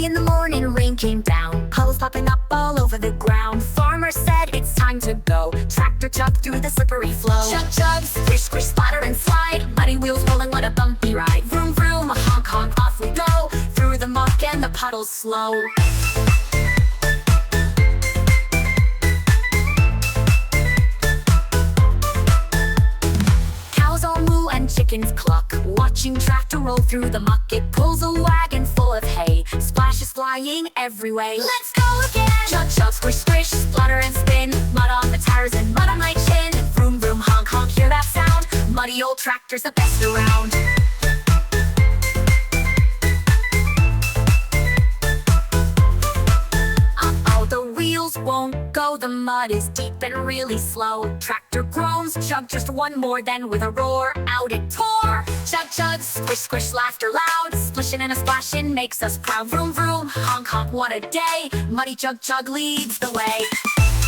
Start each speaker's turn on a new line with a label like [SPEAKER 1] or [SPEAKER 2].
[SPEAKER 1] Early in the morning, rain came down, puddles popping up all over the ground. Farmer said it's time to go. Tractor chugged through the slippery flow. Chug chug, squish squish, splatter and slide. Muddy wheels rolling, what a bumpy ride. Vroom vroom, honk honk, off we go. Through the muck and the puddles slow. Cows all moo and chickens cluck, watching tractor roll through the muck. It pulls a wagon full of hay, splashes flying every way. Let's go again! Chug chug, squish squish, splatter and spin. Mud on the tires and mud on my chin. Vroom vroom, honk honk, hear that sound? Muddy old tractor's the best around. Uh-oh, the wheels won't go. The mud is deep and really slow. Tractor groans, chug just one more, then with a roar, out it tore. Chug chug, squish squish, laughter loud. Splishing and a splashing makes us proud. Vroom vroom, honk honk, what a day. Muddy Chug Chug leads the way.